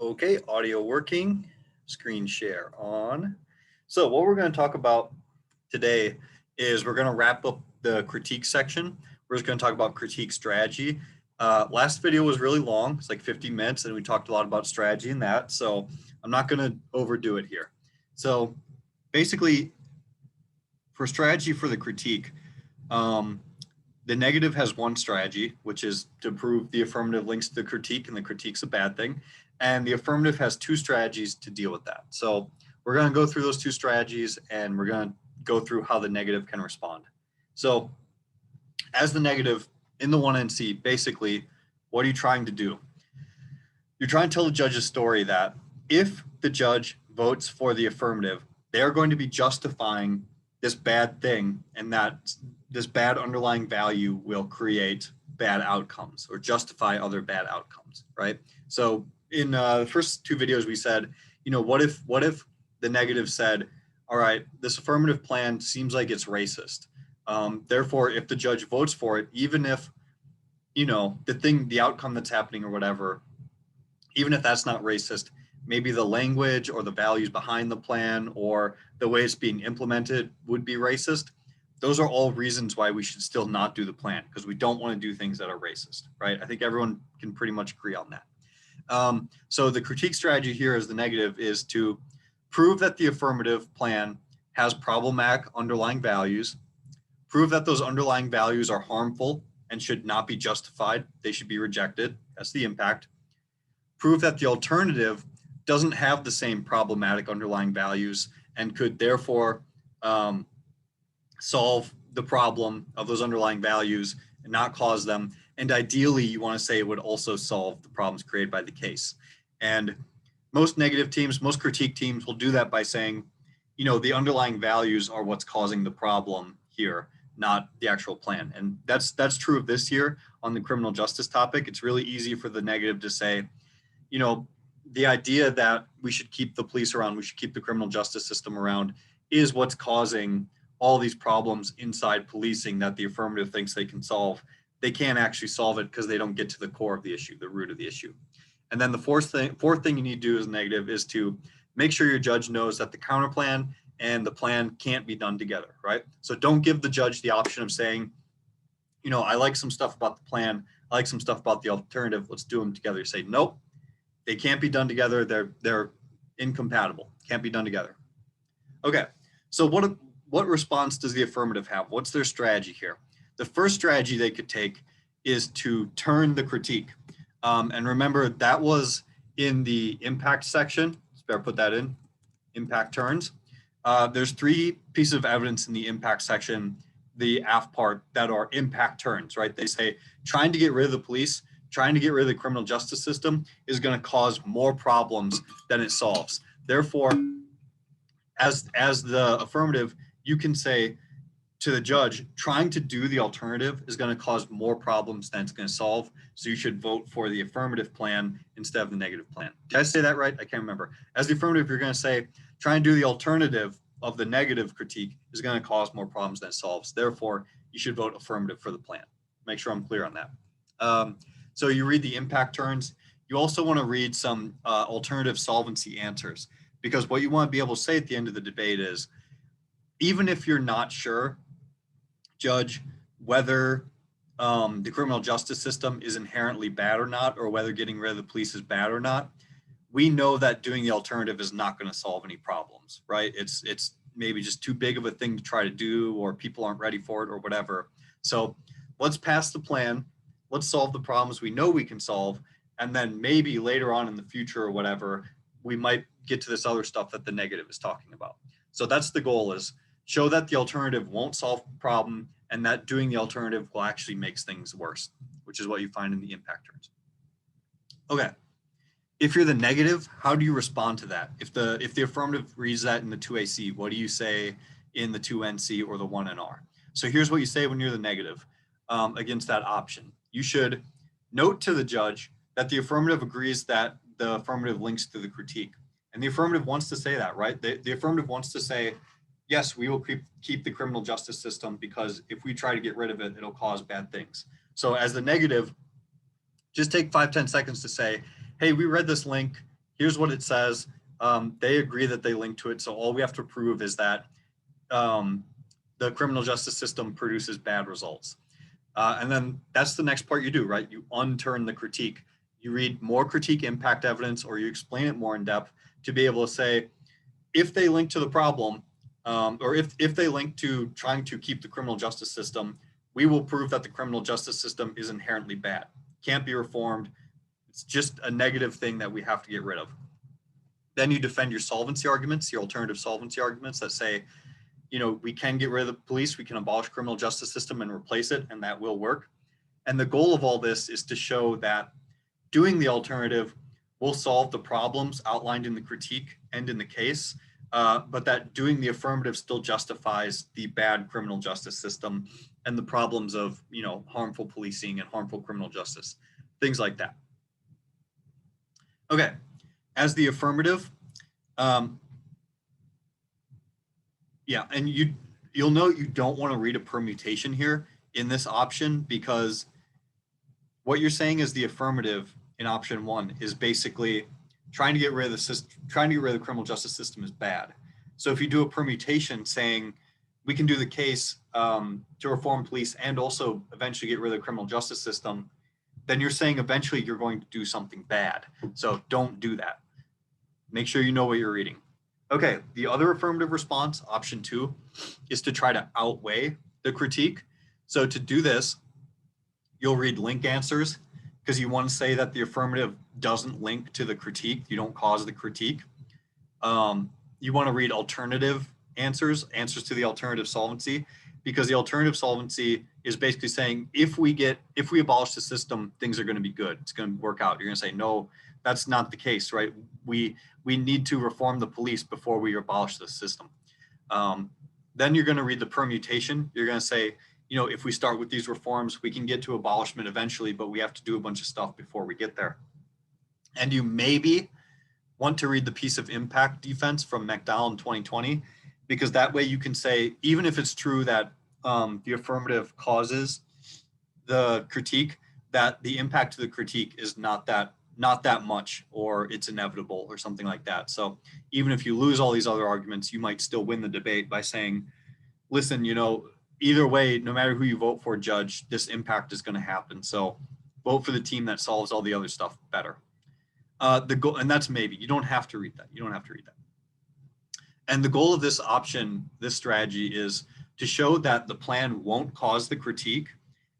Okay, audio working, screen share on. So what we're going to talk about today is we're going to wrap up the critique section. We're just going to talk about critique strategy. Last video was really long. It's like 50 minutes and we talked a lot about strategy in that. So I'm not going to overdo it here. So basically for strategy for the critique, the negative has one strategy, which is to prove the affirmative links to the critique and the critique's a bad thing. And the affirmative has two strategies to deal with that. So we're going to go through those two strategies and we're going to go through how the negative can respond. So as the negative in the 1NC, basically, what are you trying to do? You're trying to tell the judge a story that if the judge votes for the affirmative, they're going to be justifying this bad thing and that this bad underlying value will create bad outcomes or justify other bad outcomes, right? So in the first two videos we said, what if the negative said, all right, this affirmative plan seems like it's racist. Therefore, if the judge votes for it, even if, the outcome that's happening or whatever, even if that's not racist, maybe the language or the values behind the plan or the way it's being implemented would be racist. Those are all reasons why we should still not do the plan because we don't want to do things that are racist, right? I think everyone can pretty much agree on that. So the critique strategy here as the negative is to prove that the affirmative plan has problematic underlying values, prove that those underlying values are harmful and should not be justified. They should be rejected. That's the impact. Prove that the alternative doesn't have the same problematic underlying values and could therefore solve the problem of those underlying values and not cause them. And ideally, you want to say it would also solve the problems created by the case. And most negative teams, most critique teams will do that by saying, the underlying values are what's causing the problem here, not the actual plan. And that's true of this year on the criminal justice topic. It's really easy for the negative to say, the idea that we should keep the police around, we should keep the criminal justice system around is what's causing all these problems inside policing that the affirmative thinks they can solve. They can't actually solve it because they don't get to the core of the issue, the root of the issue. And then the fourth thing you need to do as negative is to make sure your judge knows that the counter plan and the plan can't be done together, right? So don't give the judge the option of saying, I like some stuff about the plan, I like some stuff about the alternative, let's do them together. You say, nope, they can't be done together. They're incompatible. Can't be done together. Okay. So what response does the affirmative have? What's their strategy here? The first strategy they could take is to turn the critique. And remember that was in the impact section. Better put that in. Impact turns. There's three pieces of evidence in the impact section, the AF part, that are impact turns, right? They say trying to get rid of the police, trying to get rid of the criminal justice system is going to cause more problems than it solves. Therefore, as the affirmative, you can say to the judge, trying to do the alternative is going to cause more problems than it's going to solve. So you should vote for the affirmative plan instead of the negative plan. Did I say that right? I can't remember. As the affirmative, you're going to say, try and do the alternative of the negative critique is going to cause more problems than it solves. Therefore, you should vote affirmative for the plan. Make sure I'm clear on that. So you read the impact turns. You also want to read some alternative solvency answers, because what you want to be able to say at the end of the debate is, even if you're not sure, judge, whether the criminal justice system is inherently bad or not, or whether getting rid of the police is bad or not, we know that doing the alternative is not going to solve any problems, right? It's maybe just too big of a thing to try to do, or people aren't ready for it or whatever. So let's pass the plan. Let's solve the problems we know we can solve. And then maybe later on in the future or whatever, we might get to this other stuff that the negative is talking about. So that's the goal, is show that the alternative won't solve the problem and that doing the alternative will actually make things worse, which is what you find in the impact turns. Okay. If you're the negative, how do you respond to that? If the affirmative reads that in the 2AC, what do you say in the 2NC or the 1NR? So here's what you say when you're the negative against that option. You should note to the judge that the affirmative agrees that the affirmative links to the critique. And the affirmative wants to say that, right? The affirmative wants to say, yes, we will keep the criminal justice system because if we try to get rid of it, it'll cause bad things. So as the negative, just take 5-10 seconds to say, hey, we read this link. Here's what it says. They agree that they link to it. So all we have to prove is that the criminal justice system produces bad results. And then that's the next part you do, right? You unturn the critique. You read more critique impact evidence, or you explain it more in depth to be able to say, if they link to the problem, or if they link to trying to keep the criminal justice system, we will prove that the criminal justice system is inherently bad, can't be reformed. It's just a negative thing that we have to get rid of. Then you defend your solvency arguments, your alternative solvency arguments that say, you know, we can get rid of the police, we can abolish criminal justice system and replace it, and that will work. And the goal of all this is to show that doing the alternative will solve the problems outlined in the critique and in the case, but that doing the affirmative still justifies the bad criminal justice system and the problems of, you know, harmful policing and harmful criminal justice, things like that. Okay, as the affirmative, yeah, and you'll note you don't want to read a permutation here in this option, because what you're saying is the affirmative in option 1 is basically trying to get rid of the system, trying to get rid of the criminal justice system is bad. So if you do a permutation saying we can do the case to reform police and also eventually get rid of the criminal justice system, then you're saying eventually you're going to do something bad. So don't do that. Make sure you know what you're reading. Okay, the other affirmative response, option 2, is to try to outweigh the critique. So to do this, you'll read link answers, because you want to say that the affirmative doesn't link to the critique. You don't cause the critique. You want to read alternative answers to the alternative solvency, because the alternative solvency is basically saying if we abolish the system, things are going to be good. It's going to work out. You're going to say, no, that's not the case, right? We need to reform the police before we abolish the system. Then you're going to read the permutation. You're going to say, you know, if we start with these reforms, we can get to abolishment eventually, but we have to do a bunch of stuff before we get there. And you maybe want to read the piece of impact defense from McDowell in 2020, because that way you can say, even if it's true that the affirmative causes the critique, that the impact to the critique is not that much, or it's inevitable or something like that. So even if you lose all these other arguments, you might still win the debate by saying, listen, you know, either way, no matter who you vote for, judge, this impact is going to happen. So vote for the team that solves all the other stuff better. The goal, and that's maybe, you don't have to read that. You don't have to read that. And the goal of this option, this strategy, is to show that the plan won't cause the critique,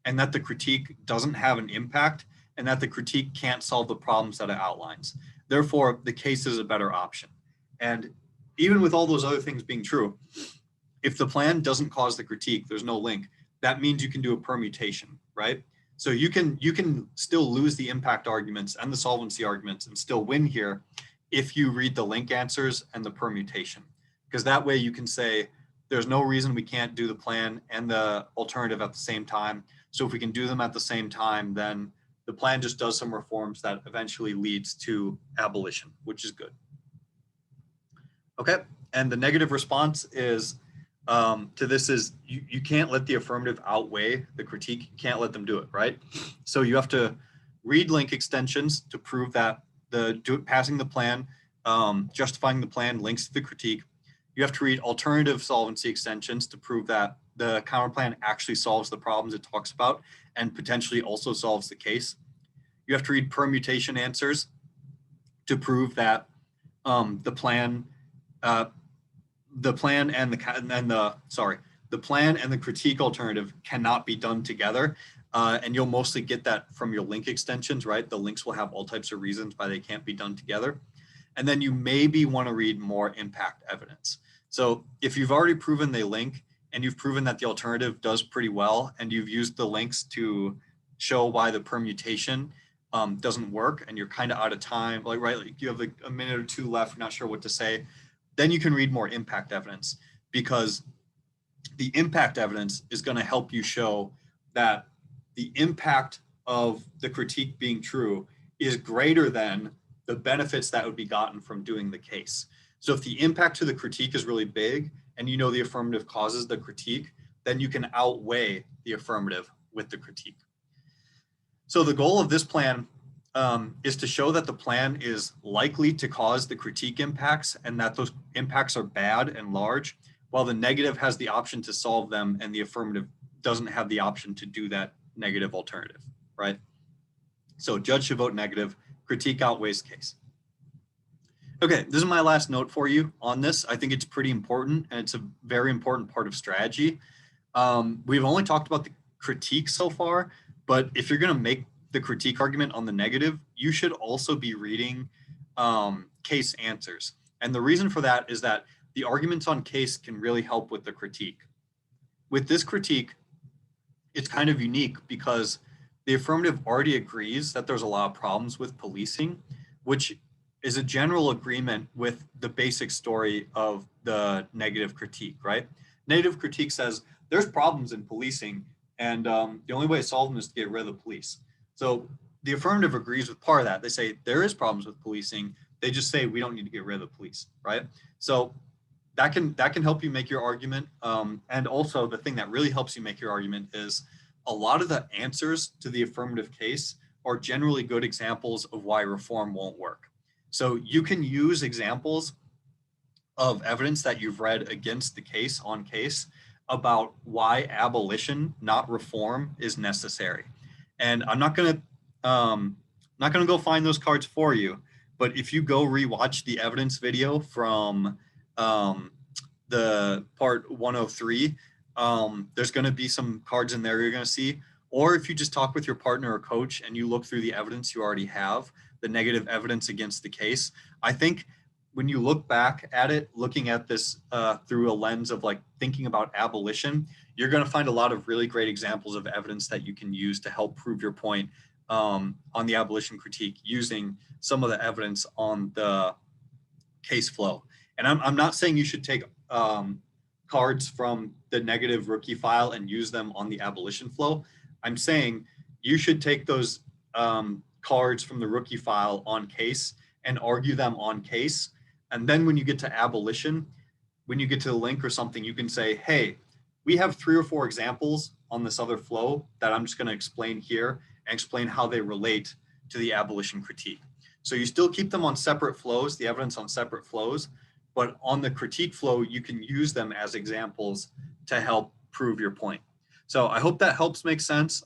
and that the critique doesn't have an impact, and that the critique can't solve the problems that it outlines. Therefore, the case is a better option. And even with all those other things being true, if the plan doesn't cause the critique, there's no link, that means you can do a permutation, right? So you can still lose the impact arguments and the solvency arguments and still win here if you read the link answers and the permutation, because that way you can say there's no reason we can't do the plan and the alternative at the same time. So if we can do them at the same time, then the plan just does some reforms that eventually leads to abolition, which is good. Okay, and the negative response is to this is you can't let the affirmative outweigh the critique. You can't let them do it, right? So you have to read link extensions to prove that passing the plan, justifying the plan links to the critique. You have to read alternative solvency extensions to prove that the counter plan actually solves the problems it talks about and potentially also solves the case. You have to read permutation answers to prove that the plan and the critique alternative cannot be done together. And you'll mostly get that from your link extensions, right? The links will have all types of reasons why they can't be done together. And then you maybe want to read more impact evidence. So if you've already proven they link and you've proven that the alternative does pretty well, and you've used the links to show why the permutation doesn't work, and you're kind of out of time, like you have like a minute or two left, you're not sure what to say, then you can read more impact evidence, because the impact evidence is going to help you show that the impact of the critique being true is greater than the benefits that would be gotten from doing the case. So if the impact to the critique is really big, and you know the affirmative causes the critique, then you can outweigh the affirmative with the critique. So the goal of this plan is to show that the plan is likely to cause the critique impacts and that those impacts are bad and large, while the negative has the option to solve them and the affirmative doesn't have the option to do that negative alternative, right? So judge should vote negative, critique outweighs case. Okay, this is my last note for you on this. I think it's pretty important, and it's a very important part of strategy. We've only talked about the critique so far, but if you're going to make the critique argument on the negative, you should also be reading case answers. And the reason for that is that the arguments on case can really help with the critique. With this critique, it's kind of unique because the affirmative already agrees that there's a lot of problems with policing, which is a general agreement with the basic story of the negative critique, right? Negative critique says there's problems in policing, and the only way to solve them is to get rid of the police. So the affirmative agrees with part of that. They say there is problems with policing. They just say we don't need to get rid of the police, right? So that can help you make your argument. And also the thing that really helps you make your argument is a lot of the answers to the affirmative case are generally good examples of why reform won't work. So you can use examples of evidence that you've read against the case on case about why abolition, not reform, is necessary. And I'm not gonna go find those cards for you, but if you go rewatch the evidence video from the part 103, there's gonna be some cards in there you're gonna see. Or if you just talk with your partner or coach and you look through the evidence you already have, the negative evidence against the case, I think when you look back at it, looking at this through a lens of like thinking about abolition, you're going to find a lot of really great examples of evidence that you can use to help prove your point on the abolition critique using some of the evidence on the case flow. And I'm not saying you should take cards from the negative rookie file and use them on the abolition flow. I'm saying you should take those cards from the rookie file on case and argue them on case. And then when you get to abolition, when you get to the link or something, you can say, hey, we have 3 or 4 examples on this other flow that I'm just going to explain here and explain how they relate to the abolition critique. So you still keep them on separate flows, the evidence on separate flows, but on the critique flow, you can use them as examples to help prove your point. So I hope that helps make sense.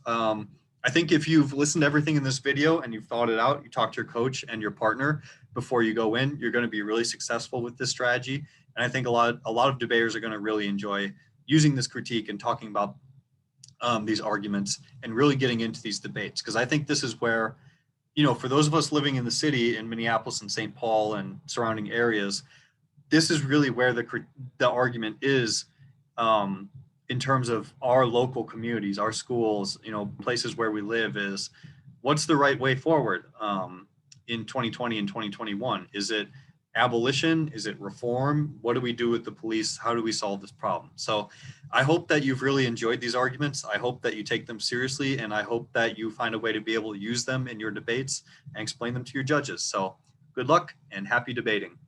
I think if you've listened to everything in this video and you've thought it out, you talk to your coach and your partner before you go in, you're going to be really successful with this strategy. And I think a lot of debaters are going to really enjoy using this critique and talking about these arguments and really getting into these debates. Because I think this is where, you know, for those of us living in the city in Minneapolis and St. Paul and surrounding areas, this is really where the argument is in terms of our local communities, our schools, you know, places where we live, is what's the right way forward in 2020 and 2021? Is it abolition? Is it reform? What do we do with the police? How do we solve this problem? So I hope that you've really enjoyed these arguments. I hope that you take them seriously, and I hope that you find a way to be able to use them in your debates and explain them to your judges. So good luck and happy debating.